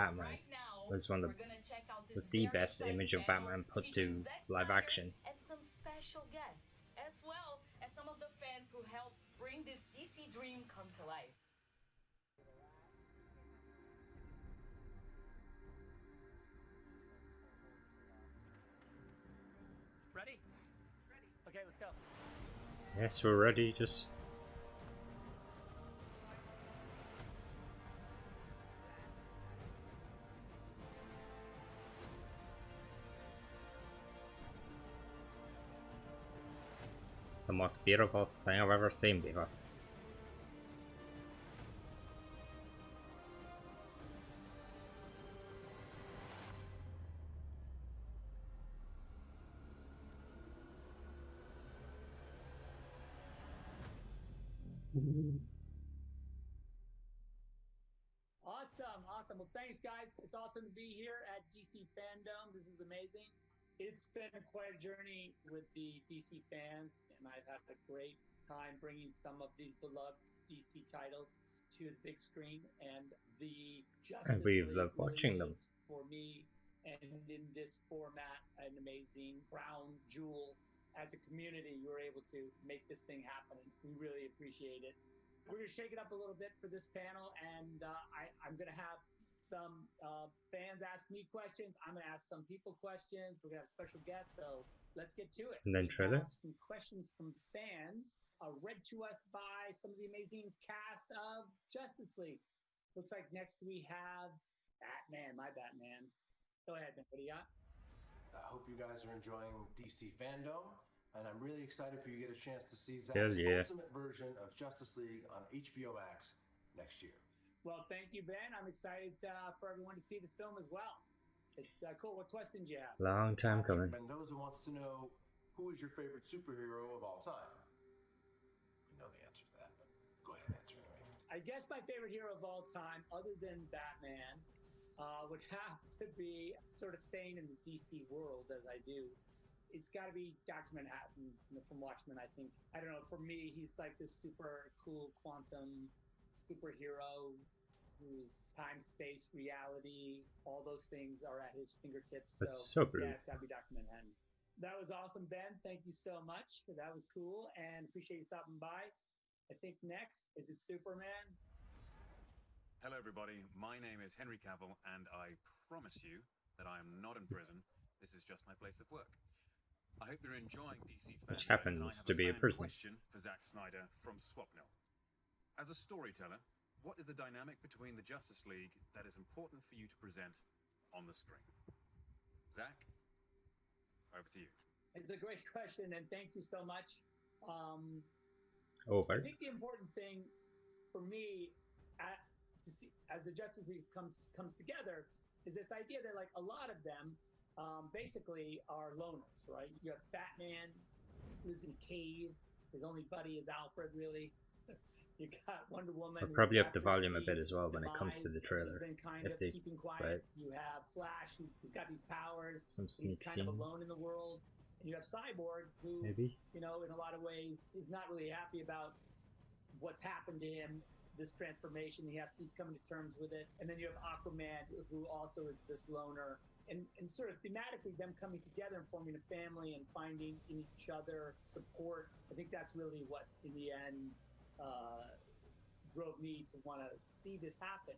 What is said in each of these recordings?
Batman right now, was one of we're gonna check out this was the very best exciting image of panel Batman put featuring to Zack live Snyder action. and some special guests, as well as some of the fans who helped bring this DC dream come to life. Ready? Okay, let's go. Yes, we're ready. Just the most beautiful thing I've ever seen because Awesome, awesome. Well, thanks, guys. It's awesome to be here at DC Fandom. This is amazing. It's been quite a journey with the DC fans, and I've had a great time bringing some of these beloved DC titles to the big screen. And the and Justice we love League really watching them. is, for me, and in this format, an amazing crown jewel. As a community, you were able to make this thing happen, and we really appreciate it. We're going to shake it up a little bit for this panel, and I'm going to have some fans ask me questions. I'm going to ask some people questions. We're going to have special guests, so let's get to it. And then We trailer. have some questions from fans read to us by some of the amazing cast of Justice League. Looks like next we have Batman, my Batman. Go ahead, man. What do you got? I hope you guys are enjoying DC Fandom. And I'm really excited for you to get a chance to see Hell Zack's yeah. ultimate version of Justice League on HBO Max next year. Well, thank you, Ben. I'm excited for everyone to see the film as well. It's cool. What questions do you have? Long time Patrick coming. Mendoza wants to know, who is your favorite superhero of all time? You know the answer to that, but go ahead and answer anyway. I guess my favorite hero of all time, other than Batman, would have to be, sort of staying in the DC world as I do. It's got to be Dr. Manhattan, from Watchmen. I think, I don't know, for me, he's like this super cool quantum superhero whose time, space, reality, all those things are at his fingertips. That's so yeah, good. it's got to be Dr. Manhattan. That was awesome, Ben. Thank you so much. That was cool, and appreciate you stopping by. I think next, is it Superman? Hello, everybody. My name is Henry Cavill, and I promise you that I am not in prison. This is just my place of work. I hope you're enjoying DC Fandom. Which happens to be a prison. Question for Zack Snyder from Swapnil. As a storyteller, what is the dynamic between the Justice League that is important for you to present on the screen? Zack, over to you. It's a great question, and thank you so much. I Over. think the important thing for me to see as the Justice League comes together is this idea that, like, a lot of them basically are loners, right? You have Batman, lives in a cave. His only buddy is Alfred, really. You got Wonder Woman. I'll probably up the after volume a bit Steve's as well when it comes to the demise, trailer. She's been kind If of they keeping play quiet. You have Flash, who's got these powers. some He's sneak kind of scenes, alone in the world. And you have Cyborg, who, maybe. in a lot of ways, is not really happy about what's happened to him, this transformation. He's coming to terms with it. And then you have Aquaman, who also is this loner. And sort of thematically, them coming together and forming a family and finding in each other support. I think that's really what, in the end, drove me to want to see this happen,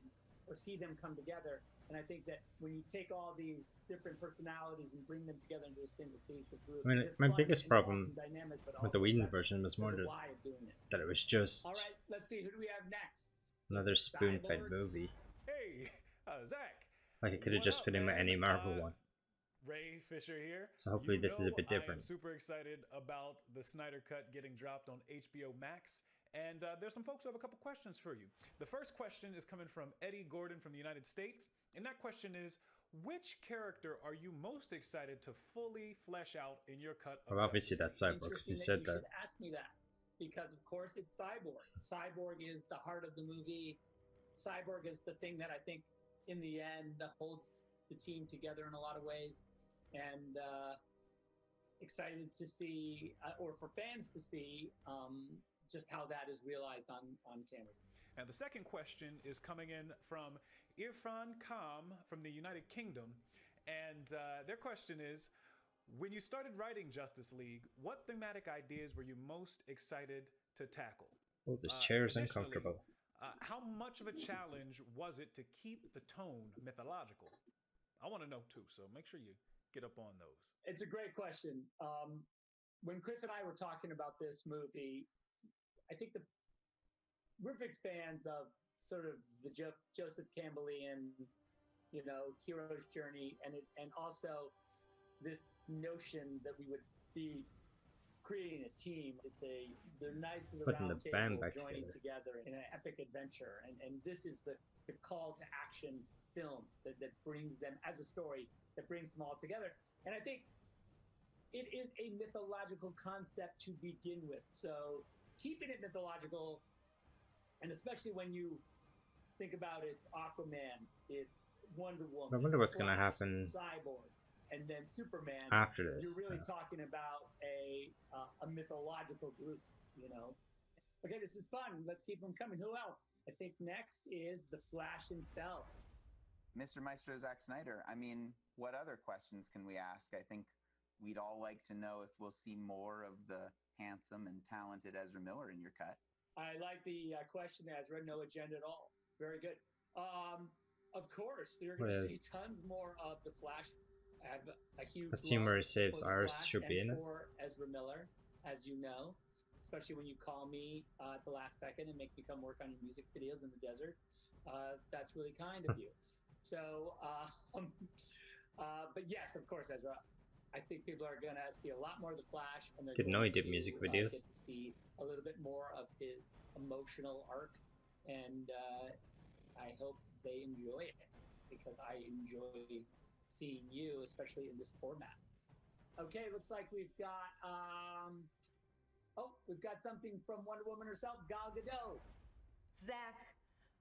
or see them come together. And I think that when you take all these different personalities and bring them together into a single cohesive group, I mean, it's my fun biggest and problem awesome dynamic, but with the also Whedon version was more there's a why of doing it. that it was just All right, let's see. Who do we have next? another Is it spoon-fed Cyborg? movie. Hey, Zach. Like it could have What just up, fit in with man? any Marvel one. Ray Fisher here. So hopefully this is a bit I am different. super excited about the Snyder Cut getting dropped on HBO Max. And there's some folks who have a couple questions for you. The first question is coming from Eddie Gordon from the United States. And that question is, which character are you most excited to fully flesh out in your cut of Well, obviously Justice that's League? Cyborg, because he Interesting said you that. should ask me that, because of course it's Cyborg. Cyborg is the heart of the movie. Cyborg is the thing that I think in the end holds the team together in a lot of ways, and excited to see, or for fans to see, just how that is realized on camera. And the second question is coming in from Irfan Kam from the United Kingdom. And their question is, when you started writing Justice League, what thematic ideas were you most excited to tackle? Oh, this chair is Additionally, uncomfortable. how much of a challenge was it to keep the tone mythological? I want to know too, so make sure you get up on those. It's a great question. When Chris and I were talking about this movie, I think we're big fans of sort of the Joseph Campbellian, hero's journey, and also this notion that we would be creating a team. They're Knights of the Putting the Round band Table back joining together. together in an epic adventure, and this is the call to action film that brings them as a story that brings them all together. And I think it is a mythological concept to begin with. So keeping it mythological, and especially when you think about it's Aquaman, it's Wonder Woman, I wonder what's gonna Flash, happen Cyborg, and then Superman. after this. You're really talking about a mythological group, Okay, this is fun. Let's keep them coming. Who else? I think next is the Flash himself. Mr. Maestro Zack Snyder. I mean, what other questions can we ask? I think we'd all like to know if we'll see more of the handsome and talented Ezra Miller in your cut. I like the question, Ezra. No agenda at all. Very good. Of course, you're going to see tons more of the Flash. I have a huge Consumer love saves for the ours Flash should be in and it. for Ezra Miller, as you know, especially when you call me at the last second and make me come work on your music videos in the desert. That's really kind of you. So, but yes, of course, Ezra. I think people are gonna see a lot more of the Flash, and they're Didn't know going he did to music videos. get to see a little bit more of his emotional arc, and I hope they enjoy it because I enjoy seeing you, especially in this format. Okay, looks like we've got we've got something from Wonder Woman herself, Gal Gadot. Zach,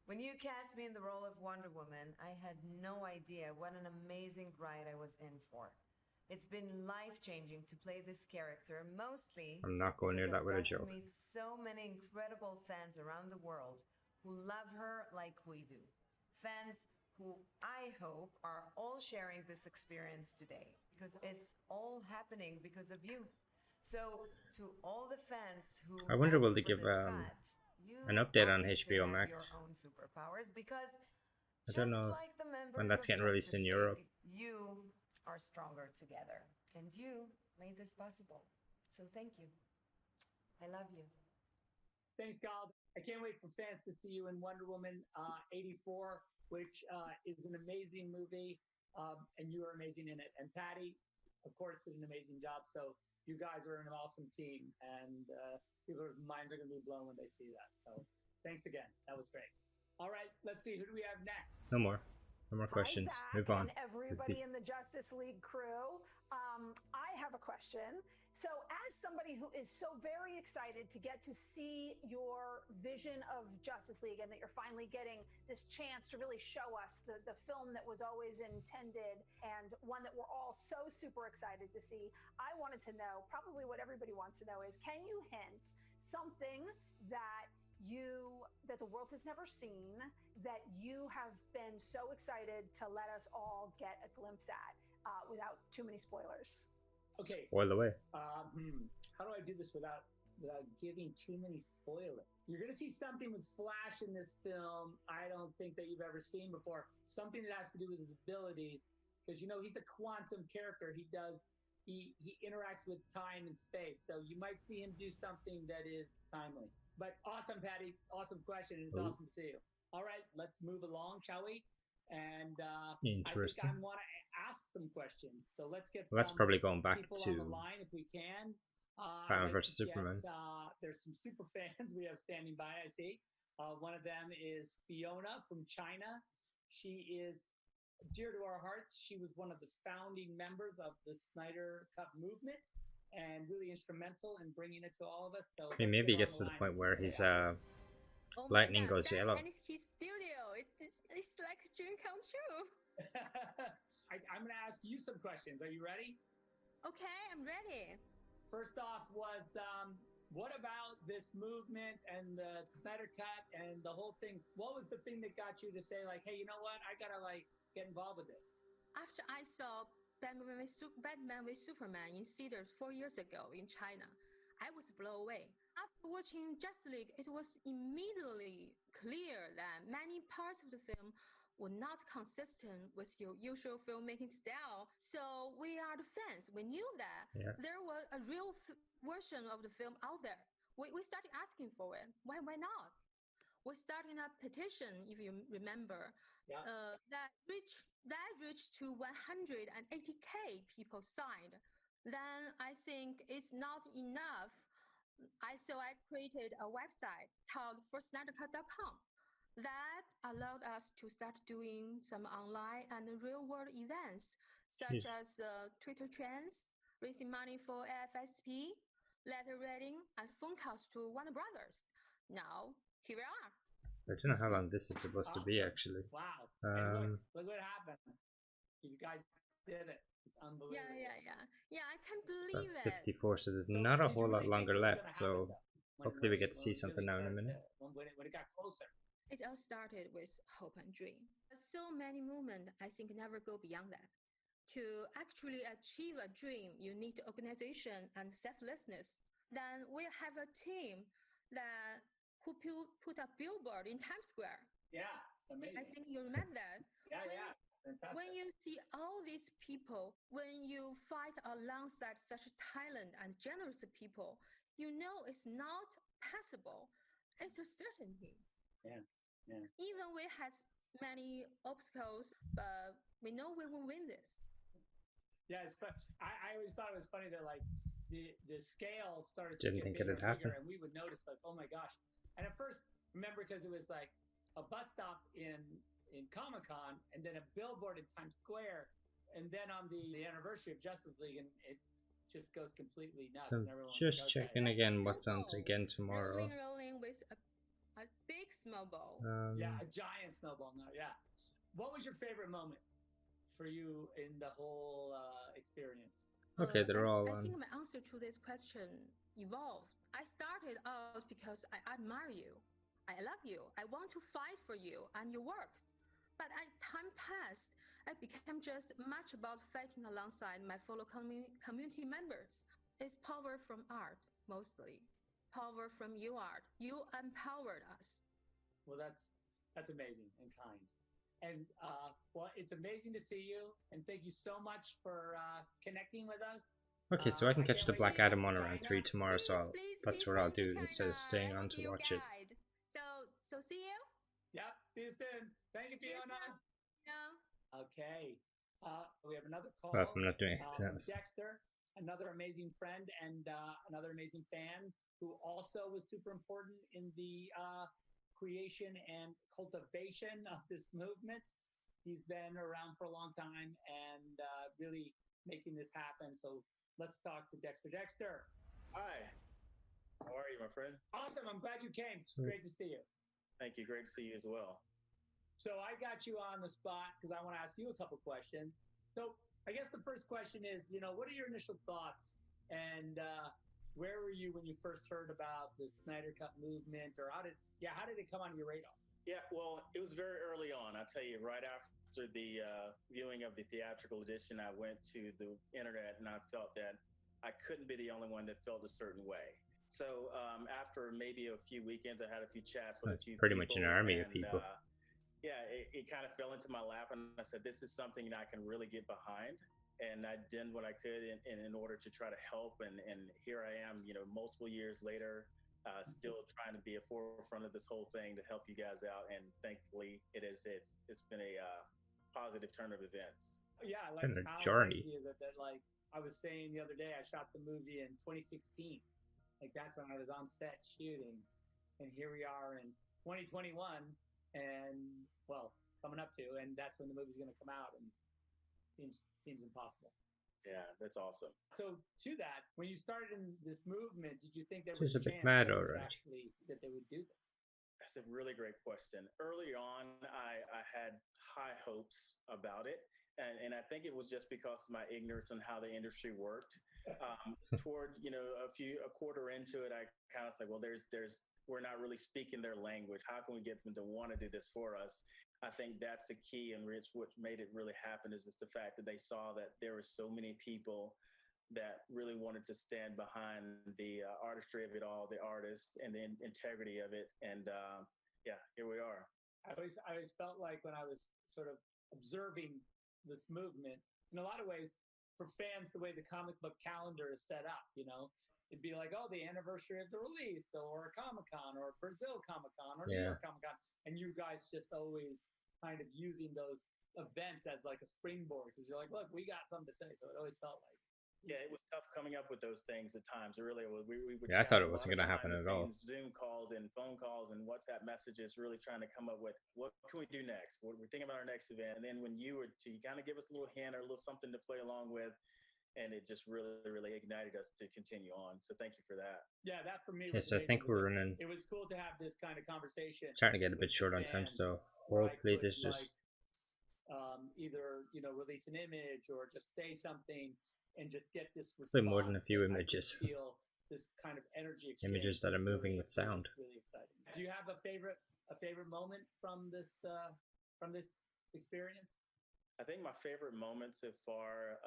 when you cast me in the role of Wonder Woman, I had no idea what an amazing ride I was in for. It's been life-changing to play this character, mostly I'm not going near because that with a I've got joke. to meet so many incredible fans around the world who love her like we do. Fans who I hope are all sharing this experience today, because it's all happening because of you. So, to all the fans who I wonder will asked they for give this cut, you an update on obviously HBO have Max? your own superpowers, because I don't just know like the members when that's of getting released in Justice Europe. League, you are stronger together, and you made this possible. So thank you. I love you. Thanks, Gal. I can't wait for fans to see you in Wonder Woman 84, which is an amazing movie, and you are amazing in it. And Patty, of course, did an amazing job. So you guys are an awesome team, and people's minds are going to be blown when they see that. So thanks again. That was great. All right, let's see. Who do we have next? No more. No more questions. Hi, Zach, Move on. and everybody in the Justice League crew. I have a question. So, as somebody who is so very excited to get to see your vision of Justice League, and that you're finally getting this chance to really show us the film that was always intended, and one that we're all so super excited to see, I wanted to know, probably what everybody wants to know is, can you hint something that the world has never seen, that you have been so excited to let us all get a glimpse at without too many spoilers? Okay. Spoil away. How do I do this without giving too many spoilers? You're going to see something with Flash in this film I don't think that you've ever seen before. Something that has to do with his abilities, because he's a quantum character. He interacts with time and space, so you might see him do something that is timely. But awesome, Patty. Awesome question, and it's awesome to see you. All right, let's move along, shall we? And I think I want to ask some questions. So let's get that's probably going back people to on the line if we can. Batman vs Superman. There's some super fans we have standing by, I see. One of them is Fiona from China. She is dear to our hearts. She was one of the founding members of the Snyder Cut movement, and really instrumental in bringing it to all of us. So maybe he gets to the point where his lightning goes yellow. And his studio, it's like a dream come true. I'm going to ask you some questions. Are you ready? Okay, I'm ready. First off, was What about this movement and the Snyder Cut and the whole thing? What was the thing that got you to say, like, hey, you know what? I gotta like get involved with this. After I saw Batman v Superman in theaters 4 years ago in China, I was blown away. After watching Justice League, it was immediately clear that many parts of the film were not consistent with your usual filmmaking style. So we are the fans. We knew that Yeah. there was a real version of the film out there. We started asking for it. Why not? We started a petition, if you remember, Yeah. that reached to 180K people signed. Then I think it's not enough. So I created a website called forsnydercut.com that allowed us to start doing some online and real world events such as Twitter trends, raising money for AFSP, letter writing, and phone calls to Warner Brothers. Now, here we are. I don't know how long this is supposed to be, actually. Wow. And look what happened. You guys did it. It's unbelievable. Yeah, I can't It's believe about it. 54, so there's not a whole lot longer left, so hopefully we get to see something now in a minute. When it got closer. It all started with hope and dream. So many movements, I think, never go beyond that. To actually achieve a dream, you need organization and selflessness. Then we have a team that who put a billboard in Times Square. Yeah, it's amazing. I think you remember that. Yeah. Fantastic. When you see all these people, when you fight alongside such talented and generous people, you know it's not possible. It's a certainty. Yeah. Even we had many obstacles, but we know we will win this. Yeah, it's fun. I always thought it was funny that like the scale started to Didn't get think bigger it'd and happen. bigger, and we would notice like, oh my gosh. And at first, remember, because it was like a bus stop in Comic-Con and then a billboard in Times Square, and then on the anniversary of Justice League, and it just goes completely nuts. So and everyone's just like, okay. checking again what's on again tomorrow. Rolling with a big snowball. Yeah, a giant snowball. No, yeah. What was your favorite moment for you in the whole experience? Okay, they're all I on. think my answer to this question evolved. I started out because I admire you. I love you. I want to fight for you and your works. But as time passed, I became just much about fighting alongside my fellow community members. It's power from art, mostly. Power from your art. You empowered us. Well, that's amazing and kind. And well, it's amazing to see you, and thank you so much for connecting with us. Okay, so I can catch can't the wait Black to get Adam to one around China. 3 tomorrow, so that's what I'll do instead of staying on to watch it. So see you. Yep. See you soon. Thank you, Fiona. Okay. We have another call. Well, if I'm not doing anything from else. Dexter, another amazing friend and another amazing fan who also was super important in the creation and cultivation of this movement. He's been around for a long time and really making this happen. So let's talk to Dexter. Dexter. Hi. How are you, my friend? Awesome. I'm glad you came. It's great to see you. Thank you. Great to see you as well. So I got you on the spot because I want to ask you a couple questions. So I guess the first question is, what are your initial thoughts, and where were you when you first heard about the Snyder Cut movement, or how did it come on your radar? Yeah, well, it was very early on. I tell you, right after the viewing of the theatrical edition, I went to the internet and I felt that I couldn't be the only one that felt a certain way. So after maybe a few weekends, I had a few chats with a few pretty people, much an army of people. It kind of fell into my lap, and I said, this is something that I can really get behind. And I did what I could in order to try to help. And here I am, multiple years later, still trying to be a forefront of this whole thing to help you guys out. And thankfully, it's been a positive turn of events. Yeah, like how crazy is it that, like I was saying the other day, I shot the movie in 2016. Like that's when I was on set shooting, and here we are in 2021, and well, coming up to, and that's when the movie's going to come out, and seems impossible. Yeah, that's awesome. So to that, when you started in this movement, did you think there This was is a bit mad, alright. that they would do this? That's a really great question. Early on, I had high hopes about it. And I think it was just because of my ignorance on how the industry worked. Toward a quarter into it, I kind of was like, well, we're not really speaking their language. How can we get them to want to do this for us? I think that's the key, and what made it really happen is just the fact that they saw that there were so many people that really wanted to stand behind the artistry of it all, the artists, and the integrity of it. And yeah, here we are. I always felt like when I was sort of observing this movement, in a lot of ways, for fans, the way the comic book calendar is set up, it'd be like, oh, the anniversary of the release, or a Comic-Con, or a Brazil Comic-Con, or New York Comic-Con, and you guys just always kind of using those events as like a springboard, because you're like, look, we got something to say. So it always felt like. Yeah, it was tough coming up with those things at times. It really was. We would I thought it wasn't going to happen at all. Zoom calls and phone calls and WhatsApp messages, really trying to come up with what can we do next? We're thinking about our next event. And then when you kind of give us a little hint or a little something to play along with, and it just really, really ignited us to continue on. So thank you for that. Yeah, that for me was so I think we're running. It was cool to have this kind of conversation. It's starting to get a bit short on time, so hopefully this just either release an image or just say something and just get this response. More than a few images. Feel this kind of energy exchange. Images that are moving with sound. Really exciting. Do you have a favorite moment from this experience? I think my favorite moment so far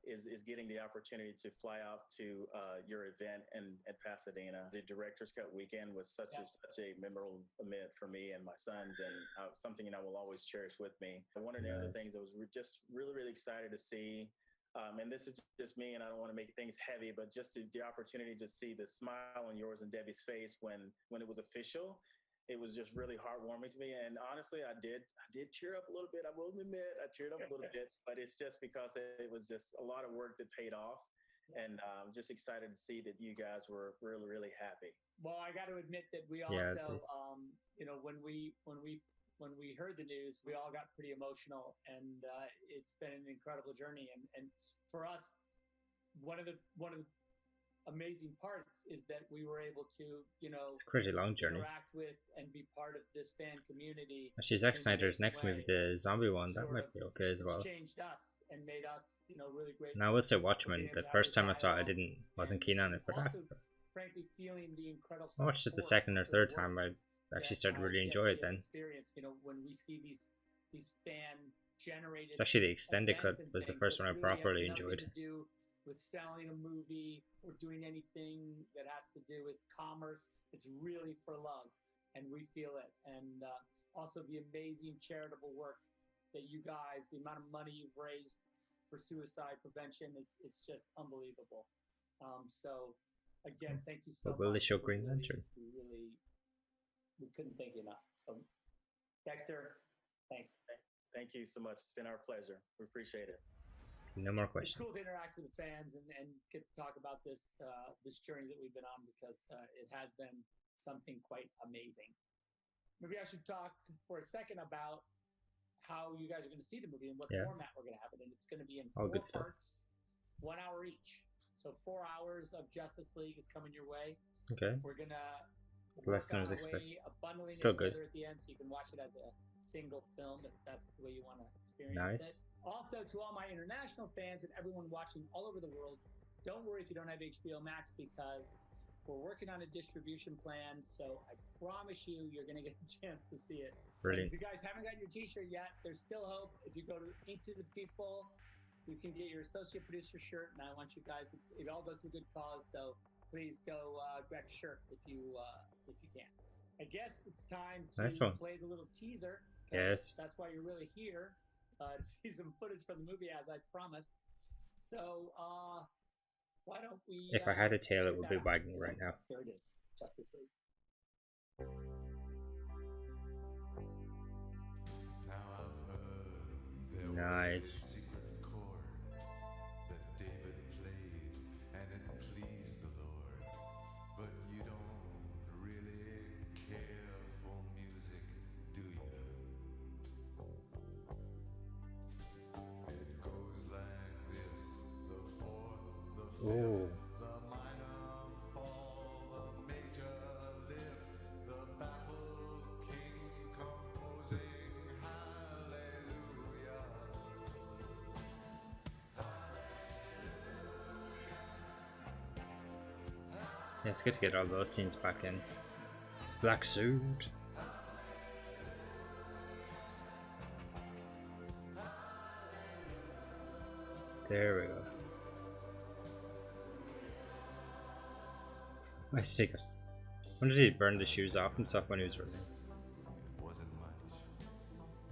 is getting the opportunity to fly out to your event in Pasadena. The Director's Cut weekend was such a memorable event for me and my sons, and something I will always cherish with me. One of the other things I was just really, really excited to see, and this is just me, and I don't want to make things heavy, but just the opportunity to see the smile on yours and Debbie's face when it was official. It was just really heartwarming to me, and honestly, I did tear up a little bit. I will admit, I teared up a little bit, but it's just because it was just a lot of work that paid off, and I'm just excited to see that you guys were really, really happy. Well, I got to admit that we also, when we heard the news, we all got pretty emotional, and it's been an incredible journey. And for us, one of the amazing parts is that we were able to, it's a pretty long journey. Interact with and be part of this fan community. Actually, Zack Snyder's next movie, the zombie one, that might be okay as well. Changed us and made us, really great. Now I will say Watchmen. The first time I saw it, I wasn't keen on it, but also, frankly, feeling the incredible. I watched it the second or third time. I actually started to really enjoy it then. Experience, when we see these fan generated. It's actually the extended cut was the first one I properly enjoyed. With selling a movie or doing anything that has to do with commerce, it's really for love, and we feel it. And also the amazing charitable work that you guys, the amount of money you've raised for suicide prevention is just unbelievable. So again, thank you so much. Will they show Green Lantern? We couldn't thank you enough. So Dexter, thanks. Thank you so much. It's been our pleasure. We appreciate it. No more questions. It's cool to interact with the fans and get to talk about this journey that we've been on, because it has been something quite amazing. Maybe I should talk for a second about how you guys are going to see the movie and what format we're going to have it in. It's going to be in 4 parts, 1 hour each. So 4 hours of Justice League is coming your way. Okay. We're going to less than I was expecting. Bundling Still it good together at the end, so you can watch it as a single film if that's the way you want to experience it. Also, to all my international fans and everyone watching all over the world, don't worry if you don't have HBO Max, because we're working on a distribution plan. So I promise you're going to get a chance to see it. Brilliant. If you guys haven't gotten your T-shirt yet, there's still hope. If you go to Ink to the People, you can get your associate producer shirt. And I want you guys, it all goes to a good cause. So please go grab a shirt if you can. I guess it's time to play the little teaser. Yes. That's why you're really here. To see some footage from the movie, as I promised. So, why don't we... If I had a tail, it would be wagging right now. Here it is, Justice League. Nice. Ooh. Yeah, it's good to get all those scenes back in. Black suit. There we go. I see it. When did he burn the shoes off and stuff when he was running? It wasn't much.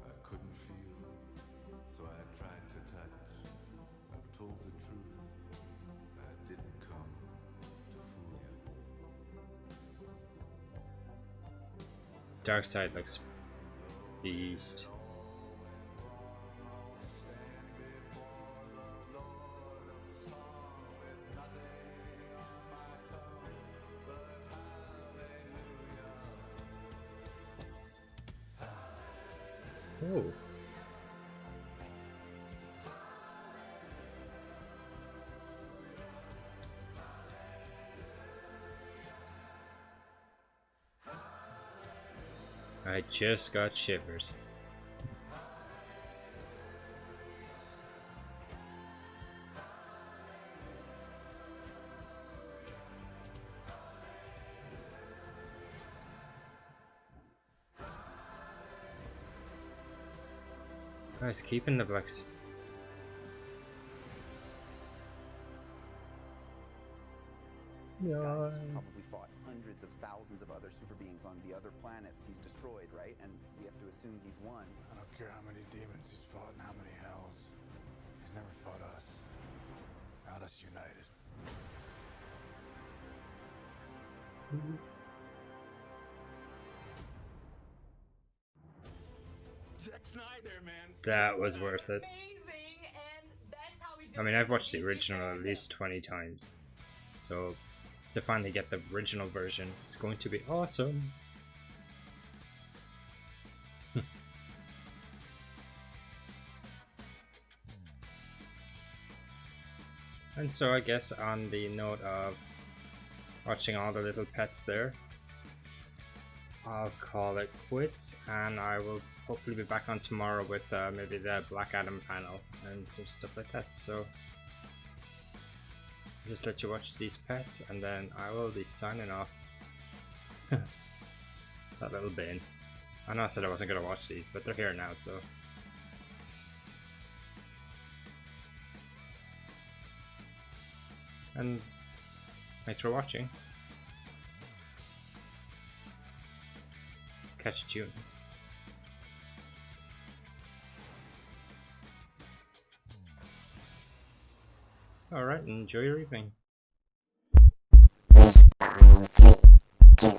I couldn't feel, so I tried to touch. I've told the truth. I didn't come to fool you. Dark side looks beast. Oh. I just got shivers. Guys, keeping the blacks. This guy's probably fought hundreds of thousands of other super beings on the other planets he's destroyed, right? And we have to assume he's won. I don't care how many demons he's fought and how many hells. He's never fought us. Not us united. Snyder, man. That was worth it. Amazing, and that's how we do I mean, it. I've watched the DC original at fans. least 20 times. So, to finally get the original version is going to be awesome. And so I guess on the note of watching all the little pets there, I'll call it quits, and I will hopefully be back on tomorrow with maybe the Black Adam panel and some stuff like that. So just let you watch these pets, and then I will be signing off. That little bin. I know I said I wasn't gonna watch these, but they're here now, so. And thanks for watching. Catch you June. Alright, enjoy your evening. Respawn 3, 2,